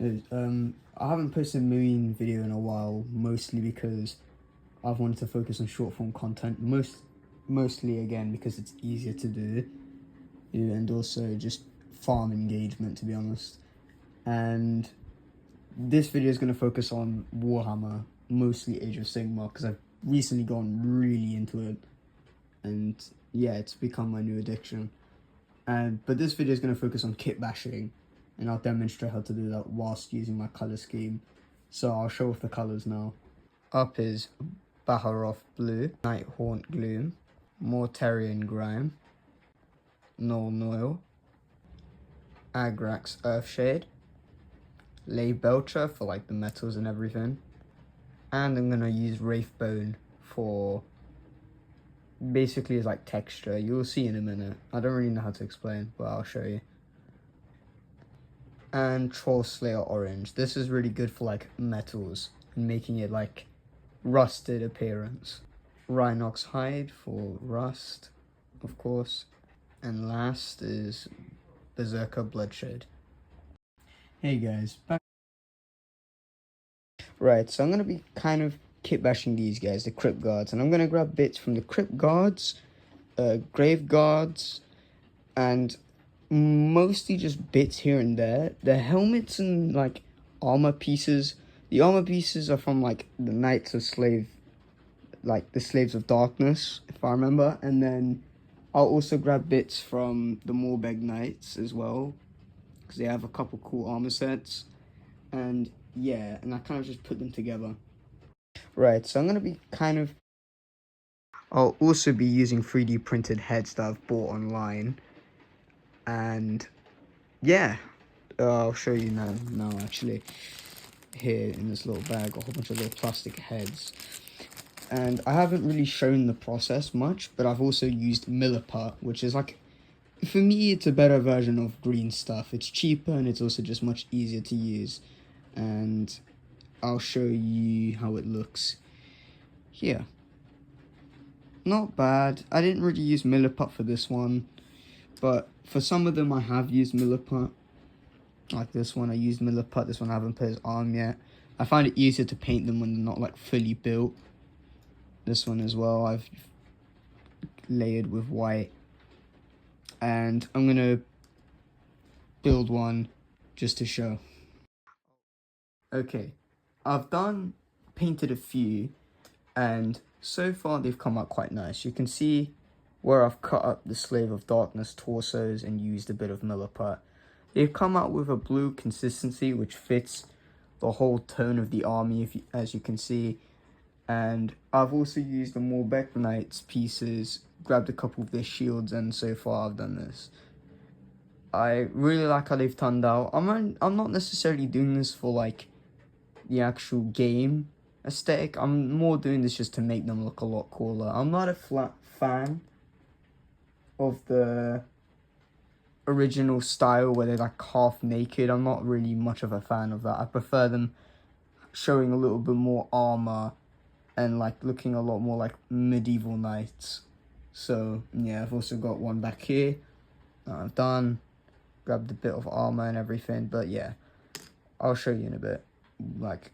I haven't posted a marine video in a while, mostly because I've wanted to focus on short form content. Mostly again because it's easier to do, and also just farm engagement, to be honest. And this video is going to focus on Warhammer, mostly Age of Sigmar, because I've recently gone really into it, and yeah, it's become my new addiction. But this video is going to focus on kit bashing, and I'll demonstrate how to do that whilst using my color scheme. So I'll show off the colors now. Up is Baharroth Blue, Nighthaunt Gloom, Mortarion Grime, Null Noil, Agrax Earthshade, Lay Belcher for like the metals and everything, and I'm gonna use Wraithbone for basically as like texture. You'll see in a minute. I don't really know how to explain, but I'll show you. And Troll Slayer Orange. This is really good for like metals and making it like rusted appearance. Rhinox Hide for rust, of course. And last is Berserker Bloodshed. Hey guys, back. Right, so I'm gonna be kind of kit bashing these guys, the Crypt Guards, and I'm gonna grab bits from the Crypt Guards, Grave Guards, and mostly just bits here and there. The helmets and like armor pieces. The armor pieces are from like the Knights of Slave, like the Slaves of Darkness, if I remember. And then I'll also grab bits from the Morbeg Knights as well, because they have a couple cool armor sets. And yeah, and I kind of just put them together. Right, so I'm gonna be kind of. I'll also be using 3D printed heads that I've bought online. And yeah, I'll show you now actually. Here in this little bag, a whole bunch of little plastic heads. And I haven't really shown the process much, but I've also used Milliput, which is like, for me, it's a better version of green stuff. It's cheaper and it's also just much easier to use. And I'll show you how it looks here. Not bad. I didn't really use Milliput for this one, but for some of them I have used Milliput. Like this one I used Milliput, this one I haven't put his arm yet. I find it easier to paint them when they're not like fully built. This one as well, I've layered with white. And I'm gonna build one just to show. Okay, I've painted a few, and so far they've come out quite nice. You can see where I've cut up the Slave of Darkness torsos and used a bit of Milliput. They've come out with a blue consistency which fits the whole tone of the army, as you can see. And I've also used the Morbeg Knights pieces, grabbed a couple of their shields, and so far I've done this. I really like how they've turned out. I'm not necessarily doing this for like the actual game aesthetic. I'm more doing this just to make them look a lot cooler. I'm not a flat fan of the original style where they're like half naked. I'm not really much of a fan of that. I prefer them showing a little bit more armor and like looking a lot more like medieval knights. So yeah, I've also got one back here that I've done, grabbed a bit of armor and everything, but yeah, I'll show you in a bit. Like,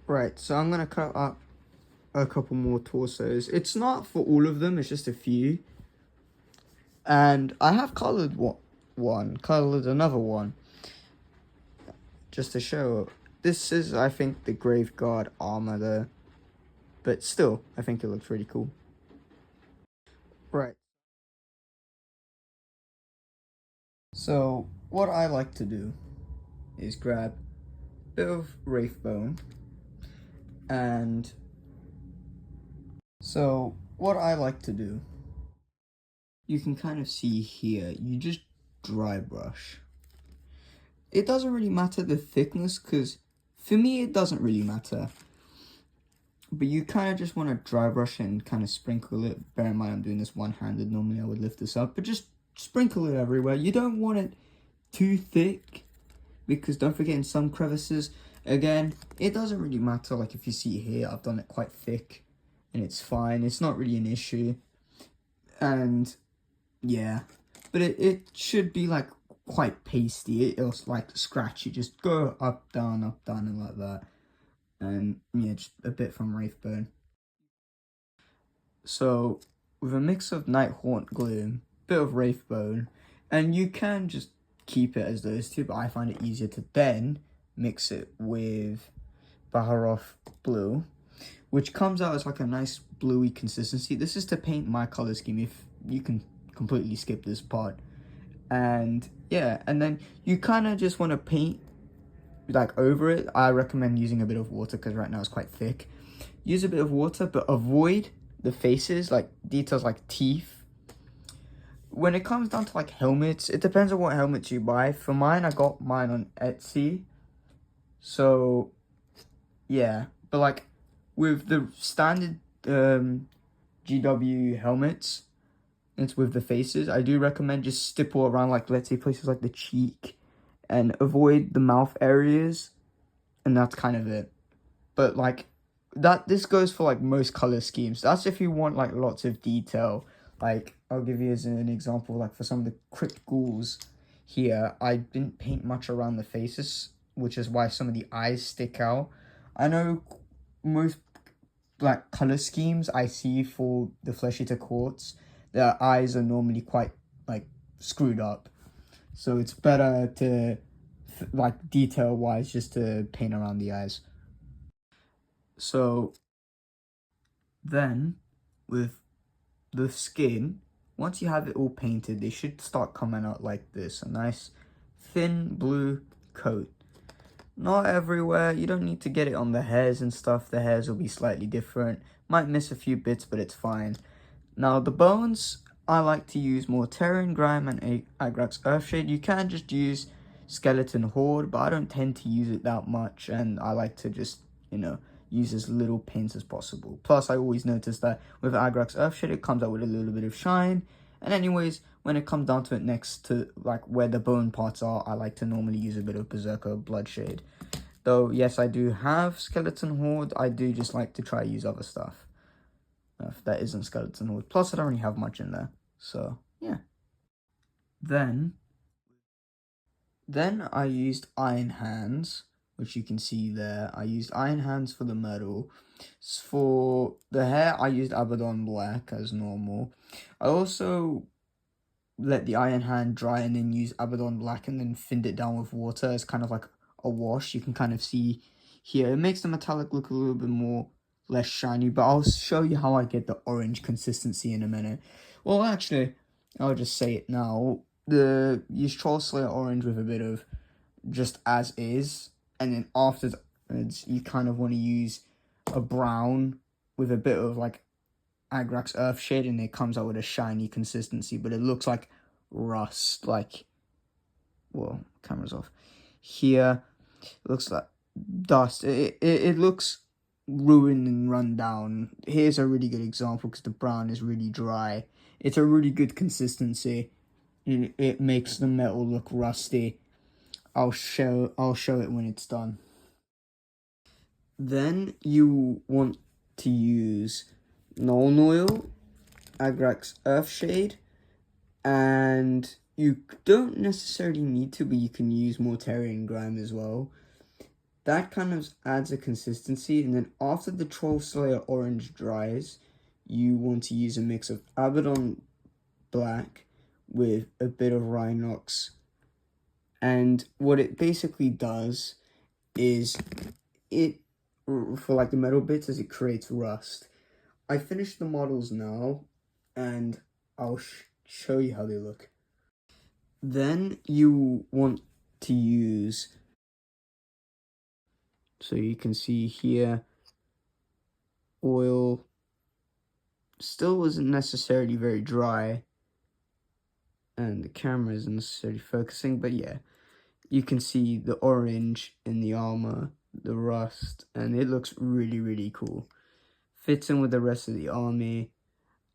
right, so I'm gonna cut up a couple more torsos. It's not for all of them, it's just a few. And I have colored colored another one, just to show. This is, I think, the Grave Guard armor there, but still, I think it looks really cool. Right. So, what I like to do is grab a bit of Wraithbone, and so what I like to do, you can kind of see here, you just dry brush. It doesn't really matter the thickness, because for me it doesn't really matter. But you kind of just want to dry brush it and kind of sprinkle it. Bear in mind I'm doing this one-handed, normally I would lift this up, but just sprinkle it everywhere. You don't want it too thick, because don't forget in some crevices, again, it doesn't really matter. Like if you see here, I've done it quite thick and it's fine. It's not really an issue. And yeah, but it should be like quite pasty. It'll like scratch. You just go up, down, and like that. And yeah, just a bit from Wraithbone. So with a mix of Nighthaunt Gloom, bit of Wraithbone, and you can just keep it as those two, but I find it easier to then mix it with Baharroth Blue, which comes out as like a nice bluey consistency. This is to paint my color scheme. If you can completely skip this part. And yeah, and then you kind of just want to paint like over it. I recommend using a bit of water because right now it's quite thick. Use a bit of water, but avoid the faces, like details like teeth. When it comes down to like helmets, it depends on what helmets you buy. For mine, I got mine on Etsy. So yeah, but like with the standard GW helmets, it's with the faces, I do recommend just stipple around, like, let's say places like the cheek and avoid the mouth areas, and that's kind of it. But like this goes for like most color schemes. That's if you want like lots of detail. Like I'll give you as an example, like for some of the Crypt Ghouls here, I didn't paint much around the faces, which is why some of the eyes stick out. I know most like color schemes I see for the Flesh Eater Quartz, their eyes are normally quite like screwed up, so it's better to like detail wise just to paint around the eyes. So then with the skin, once you have it all painted, they should start coming out like this, a nice thin blue coat. Not everywhere, you don't need to get it on the hairs and stuff. The hairs will be slightly different, might miss a few bits, but it's fine. Now the bones, I like to use Mortarion Grime and Agrax Earthshade. You can just use Skeleton Horde, but I don't tend to use it that much, and I like to just, you know, use as little paints as possible. Plus, I always notice that with Agrax Earthshade, it comes out with a little bit of shine. And anyways, when it comes down to it next to, like, where the bone parts are, I like to normally use a bit of Berserker Bloodshade. Though, yes, I do have Skeleton Horde, I do just like to try use other stuff. If that isn't Skeleton Horde. Plus, I don't really have much in there. So, yeah. Then I used Iron Hands, which you can see there. I used Iron Hands for the metal. For the hair, I used Abaddon Black as normal. I also let the Iron Hand dry and then use Abaddon Black and then thinned it down with water as kind of like a wash. You can kind of see here. It makes the metallic look a little bit more less shiny, but I'll show you how I get the orange consistency in a minute. Well, actually, I'll just say it now. Use Troll Slayer orange with a bit of just as is, and then afterwards you kind of want to use a brown with a bit of like Agrax Earthshade, and it comes out with a shiny consistency, but it looks like rust, like, well, camera's off. Here, it looks like dust. It looks ruined and run down. Here's a really good example because the brown is really dry. It's a really good consistency. It makes the metal look rusty. I'll show it when it's done. Then you want to use Nuln Oil, Agrax Earthshade, and you don't necessarily need to, but you can use Mortarion Grime as well. That kind of adds a consistency, and then after the Troll Slayer orange dries, you want to use a mix of Abaddon Black with a bit of Rhinox. And what it basically does is for like the metal bits, is it creates rust. I finished the models now, and I'll show you how they look. Then you want to use, so you can see here, oil. Still wasn't necessarily very dry, and the camera isn't necessarily focusing, but yeah, you can see the orange in the armor, the rust, and it looks really, really cool. Fits in with the rest of the army.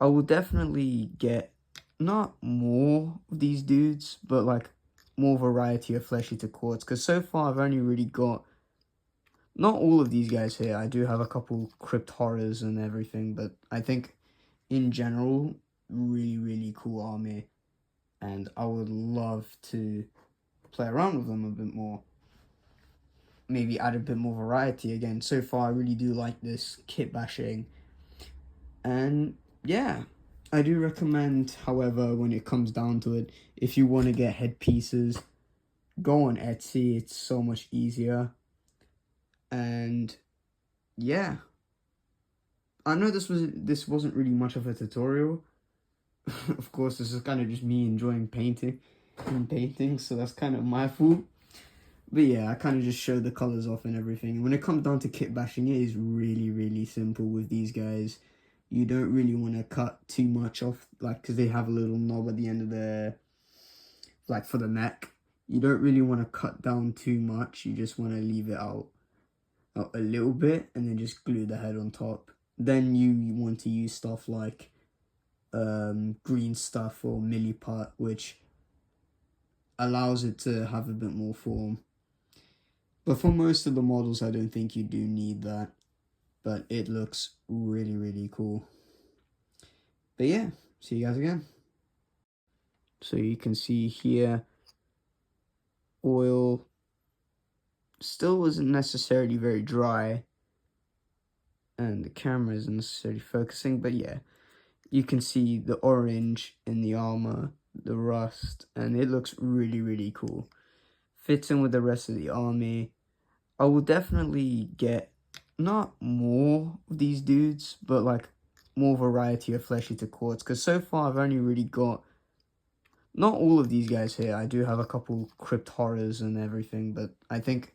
I will definitely get not more of these dudes, but like more variety of Flesh Eater Quartz, because so far I've only really got not all of these guys here. I do have a couple Crypt Horrors and everything, but I think in general, really, really cool army. and I would love to play around with them a bit more. Maybe add a bit more variety again. So far, I really do like this kit bashing. And yeah, I do recommend, however, when it comes down to it, if you want to get headpieces, go on Etsy. It's so much easier. And yeah, I know this wasn't really much of a tutorial. Of course, this is kind of just me enjoying painting, so that's kind of my fault. But yeah, I kind of just showed the colors off and everything. And when it comes down to kit bashing, it is really, really simple with these guys. You don't really want to cut too much off, like, because they have a little knob at the end of their, like, for the neck. You don't really want to cut down too much. You just want to leave it out a little bit and then just glue the head on top. Then you want to use stuff like green stuff or Milliput, which allows it to have a bit more form. But for most of the models, I don't think you do need that. But it looks really, really cool. But yeah, see you guys again. So you can see here, oil still isn't necessarily very dry. And the camera isn't necessarily focusing, but yeah. You can see the orange in the armor, the rust, and it looks really, really cool. Fits in with the rest of the army. I will definitely get not more of these dudes, but like more variety of Flesh Eater Quartz, because so far I've only really got not all of these guys here. I do have a couple Crypt Horrors and everything, but I think